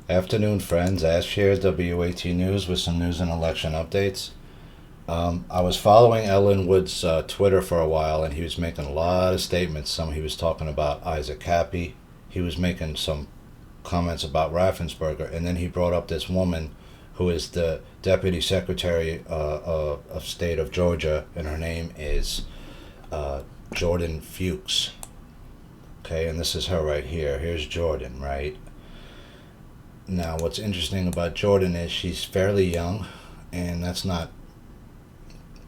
Afternoon, friends. Ash here, WAT News, with some news and election updates. I was following Ellen Wood's Twitter for a while, and he was making a lot of statements. He was talking about Isaac Happy. He was making some comments about Raffensperger, and then he brought up this woman who is the Deputy Secretary of State of Georgia, and her name is Jordan Fuchs. Okay, and this is her right here. Here's Jordan, right? Now, what's interesting about Jordan is she's fairly young, and that's not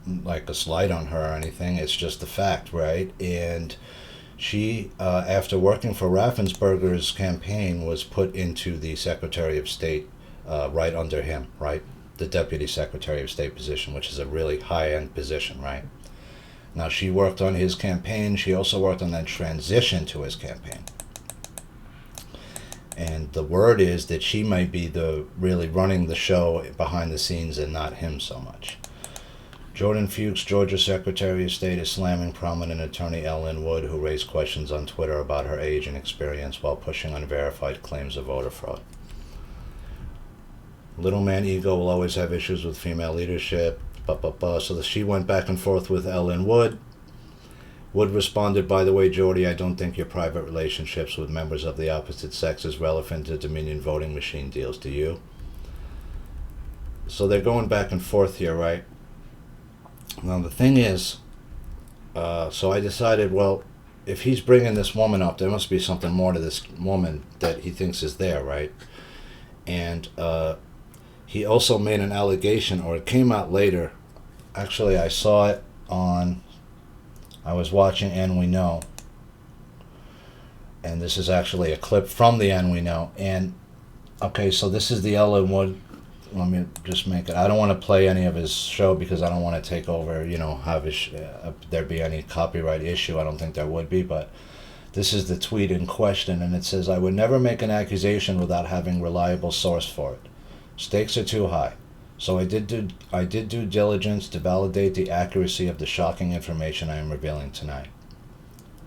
like a slight on her or anything. It's just the fact, right? And she, after working for Raffensperger's campaign, was put into the Secretary of State right under him, right? The Deputy Secretary of State position, which is a really high-end position, right? Now, she worked on his campaign. She also worked on that transition to his campaign. And the word is that she might be the really running the show behind the scenes and not him so much. Jordan Fuchs, Georgia Secretary of State, is slamming prominent attorney Aileen Wood, who raised questions on Twitter about her age and experience while pushing unverified claims of voter fraud. Little man ego will always have issues with female leadership. So she went back and forth with Aileen Wood. Wood responded, "By the way, Jordy, I don't think your private relationships with members of the opposite sex is relevant to Dominion voting machine deals. Do you?" So they're going back and forth here, right? Now, the thing is, so I decided, well, if he's bringing this woman up, there must be something more to this woman that he thinks is there, right? And he also made an allegation, or it came out later. Actually, I saw it on... I was watching And We Know, and this is actually a clip from the And We Know. And okay, so this is the Ellen Wood. Let me just make it. I don't want to play any of his show because I don't want to take over. Have there be any copyright issue. I don't think there would be, but this is the tweet in question, and it says, "I would never make an accusation without having reliable source for it. Stakes are too high. So I did due diligence to validate the accuracy of the shocking information I am revealing tonight.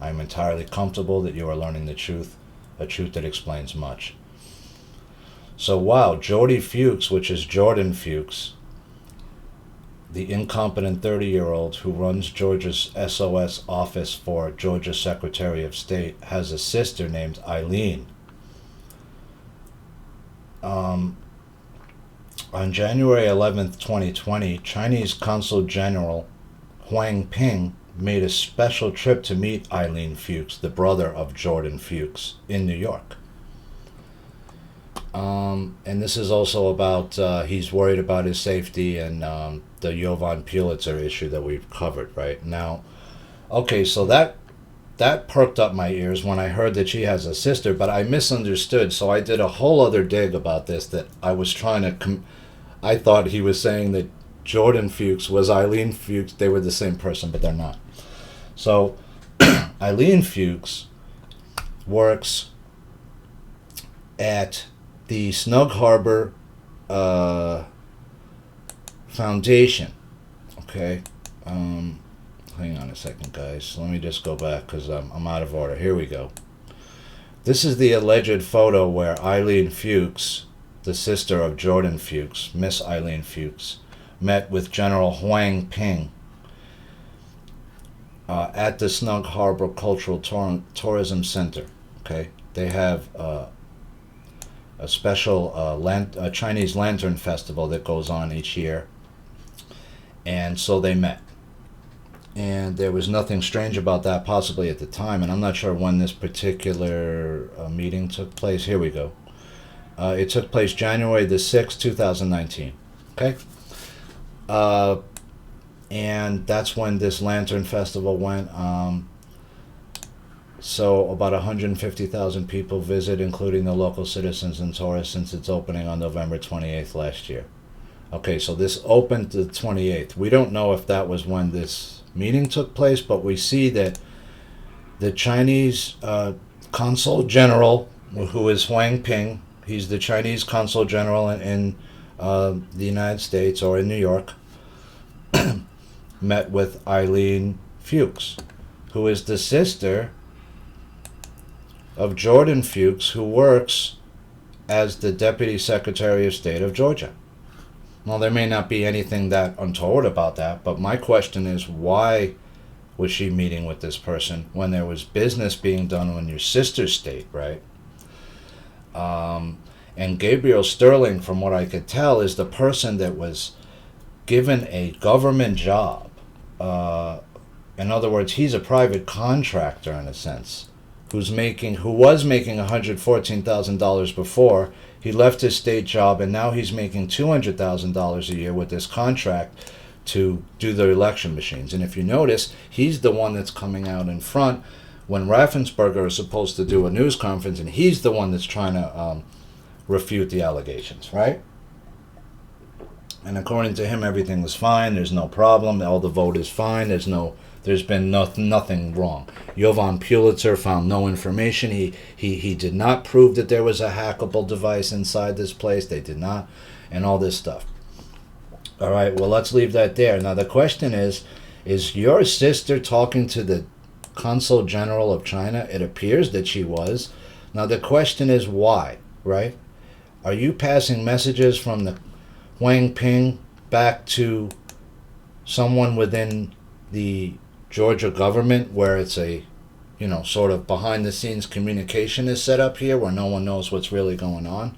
I am entirely comfortable that you are learning the truth, a truth that explains much." So wow, Jody Fuchs, which is Jordan Fuchs, the incompetent 30-year-old who runs Georgia's SOS office for Georgia Secretary of State, has a sister named Aileen. On January 11th, 2020, Chinese Consul General Huang made a special trip to meet Aileen Fuchs, the brother of Jordan Fuchs, in New York. And this is also about, he's worried about his safety and the Jovan Pulitzer issue that we've covered right now. Okay, so that perked up my ears when I heard that she has a sister, but I misunderstood, so I did a whole other dig about this that I was trying to... I thought he was saying that Jordan Fuchs was Aileen Fuchs. They were the same person, but they're not. So Aileen Fuchs works at the Snug Harbor Foundation. Okay. Hang on a second, guys. Let me just go back because I'm out of order. Here we go. This is the alleged photo where Aileen Fuchs, the sister of Jordan Fuchs, Miss Aileen Fuchs, met with General Huang at the Snug Harbor Cultural Tourism Center. Okay, they have a special Chinese Lantern Festival that goes on each year, and so they met. And there was nothing strange about that, possibly at the time, and I'm not sure when this particular meeting took place. Here we go. It took place January the 6th, 2019. Okay? And that's when this Lantern Festival went. So about 150,000 people visit, including the local citizens and tourists, since its opening on November 28th last year. Okay, so this opened the 28th. We don't know if that was when this meeting took place, but we see that the Chinese Consul General, who is Huang Ping, he's the Chinese Consul General in the United States, or in New York, met with Aileen Fuchs, who is the sister of Jordan Fuchs, who works as the Deputy Secretary of State of Georgia. Well, there may not be anything that untoward about that, but my question is, why was she meeting with this person when there was business being done in your sister's state, right? And Gabriel Sterling, from what I could tell, is the person that was given a government job. In other words, he's a private contractor in a sense, who was making $114,000 before. He left his state job, and now he's making $200,000 a year with this contract to do the election machines. And if you notice, he's the one that's coming out in front when Raffensperger is supposed to do a news conference, and he's the one that's trying to refute the allegations, right? And according to him, everything was fine. There's no problem. All the vote is fine. There's been nothing wrong. Jovan Pulitzer found no information. He did not prove that there was a hackable device inside this place. They did not, and all this stuff. All right, well, let's leave that there. Now, the question is your sister talking to the Consul General of China? It appears that she was. Now, the question is why, right? Are you passing messages from the Huang back to someone within the Georgia government where it's a, sort of behind-the-scenes communication is set up here where no one knows what's really going on?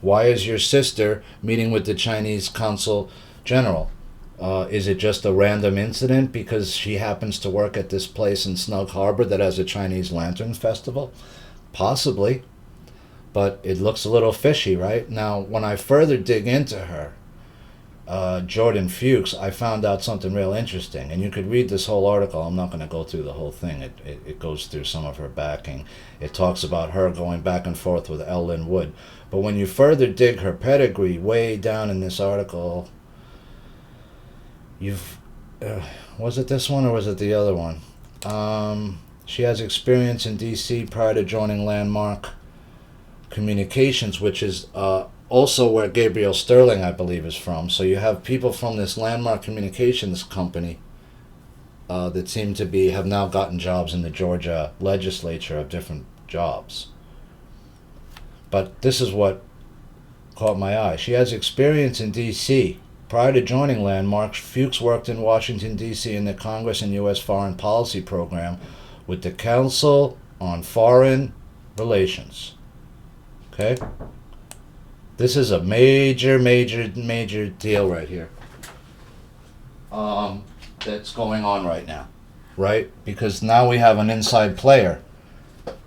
Why is your sister meeting with the Chinese Consul General? Is it just a random incident because she happens to work at this place in Snug Harbor that has a Chinese Lantern Festival? Possibly. But it looks a little fishy, right? Now, when I further dig into her, Jordan Fuchs, I found out something real interesting. And you could read this whole article. I'm not going to go through the whole thing. It goes through some of her backing. It talks about her going back and forth with Aileen Wood. But when you further dig her pedigree way down in this article, was it this one or was it the other one? She has experience in D.C. prior to joining Landmark Communications, which is also where Gabriel Sterling, I believe, is from. So you have people from this Landmark Communications company that seem to have now gotten jobs in the Georgia legislature of different jobs. But this is what caught my eye. She has experience in D.C. Prior to joining Landmark, Fuchs worked in Washington, D.C. in the Congress and U.S. Foreign Policy Program with the Council on Foreign Relations. Okay? This is a major deal right here. That's going on right now. Right? Because now we have an inside player.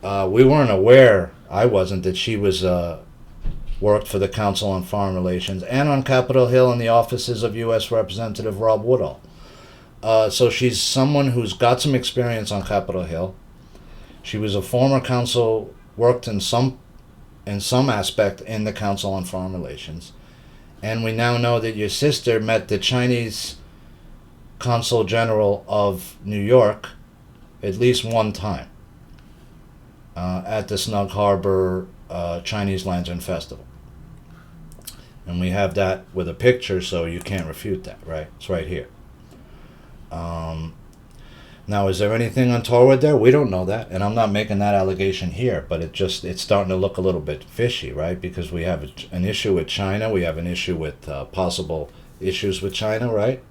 We weren't aware, I wasn't, that she was worked for the Council on Foreign Relations and on Capitol Hill in the offices of U.S. Representative Rob Woodall. So she's someone who's got some experience on Capitol Hill. She was a former counsel, worked in some aspect in the Council on Foreign Relations. And we now know that your sister met the Chinese Consul General of New York at least one time at the Snug Harbor Chinese Lantern Festival. And we have that with a picture, so you can't refute that, right? It's right here. Now, is there anything untoward there? We don't know that, and I'm not making that allegation here, but it's starting to look a little bit fishy, right? Because we have an issue with China, we have an issue with possible issues with China, right?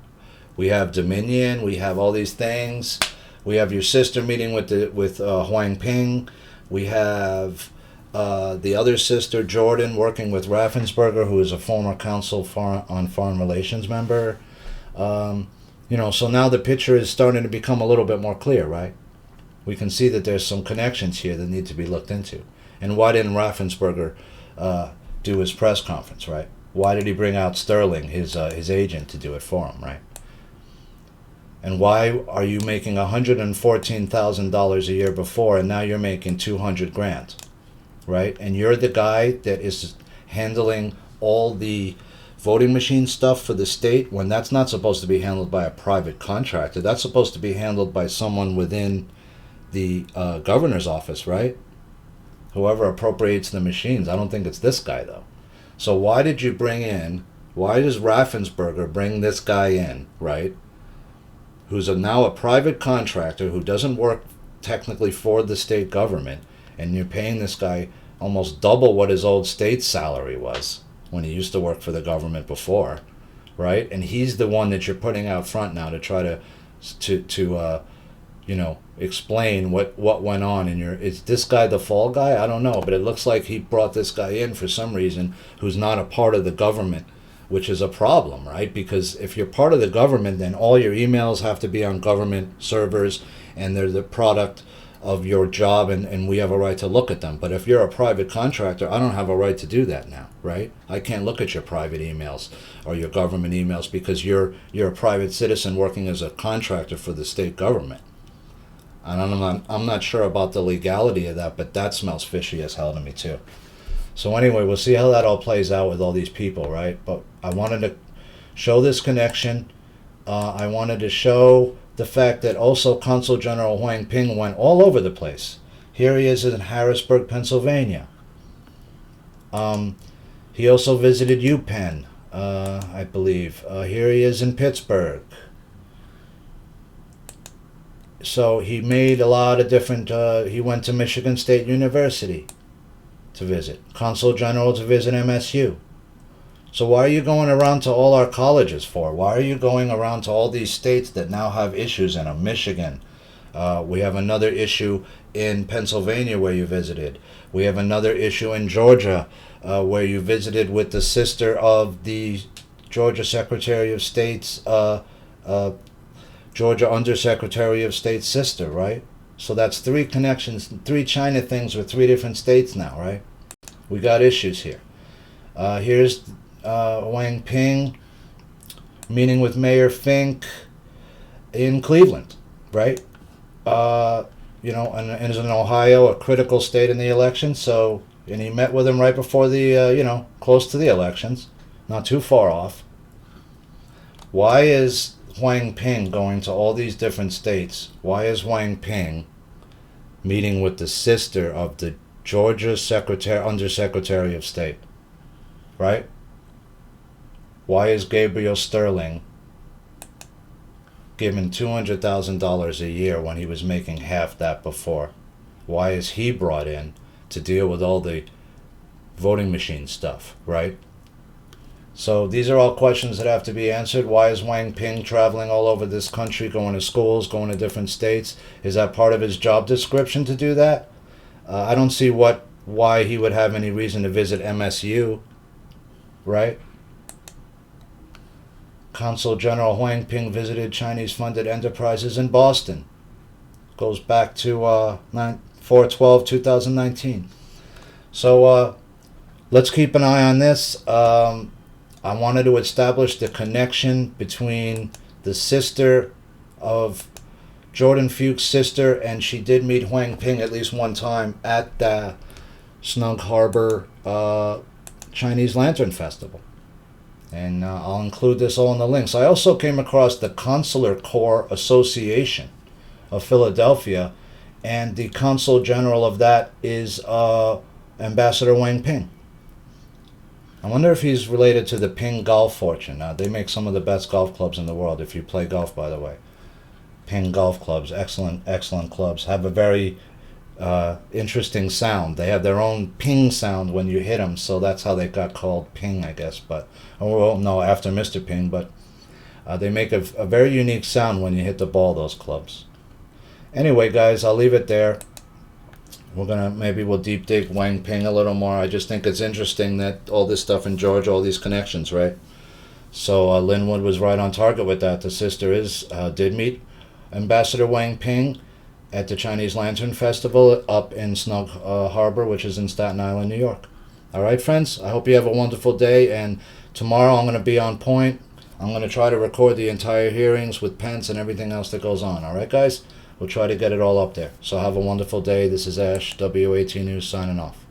We have Dominion, we have all these things. We have your sister meeting with Huang. We have the other sister, Jordan, working with Raffensperger, who is a former Council on Foreign Relations member. So now the picture is starting to become a little bit more clear, right? We can see that there's some connections here that need to be looked into. And why didn't Raffensperger do his press conference, right? Why did he bring out Sterling, his agent, to do it for him, right? And why are you making $114,000 a year before, and now you're making $200,000, right? And you're the guy that is handling all the voting machine stuff for the state when that's not supposed to be handled by a private contractor. That's supposed to be handled by someone within the governor's office, right? Whoever appropriates the machines. I don't think it's this guy, though. So why does Raffensperger bring this guy in, right? Who's now a private contractor who doesn't work technically for the state government, and you're paying this guy almost double what his old state salary was when he used to work for the government before, right? And he's the one that you're putting out front now to try to explain what went on in your. Is this guy the fall guy? I don't know, but it looks like he brought this guy in for some reason who's not a part of the government, which is a problem, right? Because if you're part of the government, then all your emails have to be on government servers, and they're the product of your job, and we have a right to look at them. But if you're a private contractor, I don't have a right to do that now, right? I can't look at your private emails or your government emails because you're a private citizen working as a contractor for the state government. And I'm not sure about the legality of that, but that smells fishy as hell to me too. So anyway, we'll see how that all plays out with all these people, right? But I wanted to show this connection. I wanted to show the fact that also Consul General Huang Ping went all over the place. Here he is in Harrisburg, Pennsylvania. He also visited UPenn, I believe. Here he is in Pittsburgh. So he made a lot of different, he went to Michigan State University to visit. Consul General to visit MSU. So why are you going around to all our colleges for? Why are you going around to all these states that now have issues in them? Michigan. We have another issue in Pennsylvania where you visited. We have another issue in Georgia where you visited with the sister of the Georgia Secretary of State's, Georgia Undersecretary of State's sister, right? So that's 3 connections, 3 China things with 3 different states now, right? We got issues here. Here's Huang Ping meeting with Mayor Fink in Cleveland, right? And is in Ohio, a critical state in the election. So, and he met with him right before the, close to the elections, not too far off. Why is Huang Ping going to all these different states? Why is Huang Ping meeting with the sister of the Georgia Undersecretary of State, right? Why is Gabriel Sterling given $200,000 a year when he was making half that before? Why is he brought in to deal with all the voting machine stuff, right? So these are all questions that have to be answered. Why is Huang Ping traveling all over this country, going to schools, going to different states? Is that part of his job description to do that? I don't see why he would have any reason to visit MSU, right? Consul General Huang Ping visited Chinese-funded enterprises in Boston. Goes back to 4/12/2019. So let's keep an eye on this. I wanted to establish the connection between the sister of Jordan Fuchs' sister, and she did meet Huang Ping at least one time at the Snug Harbor Chinese Lantern Festival. And I'll include this all in the links. I also came across the Consular Corps Association of Philadelphia, and the Consul General of that is Ambassador Huang Ping. I wonder if he's related to the Ping Golf Fortune. They make some of the best golf clubs in the world, if you play golf, by the way. Ping Golf Clubs, excellent clubs. Have a very interesting sound. They have their own ping sound when you hit them, so that's how they got called Ping, I guess. But, well, no, after Mr. Ping, but they make a very unique sound when you hit the ball, those clubs. Anyway, guys, I'll leave it there. Maybe we'll deep dig Huang Ping a little more. I just think it's interesting that all this stuff in Georgia, all these connections, right? So Linwood was right on target with that. The sister did meet Ambassador Huang Ping at the Chinese Lantern Festival up in Snug Harbor, which is in Staten Island, New York. All right, friends, I hope you have a wonderful day. And tomorrow I'm going to be on point. I'm going to try to record the entire hearings with Pence and everything else that goes on. All right, guys? We'll try to get it all up there. So have a wonderful day. This is Ash, WAT News, signing off.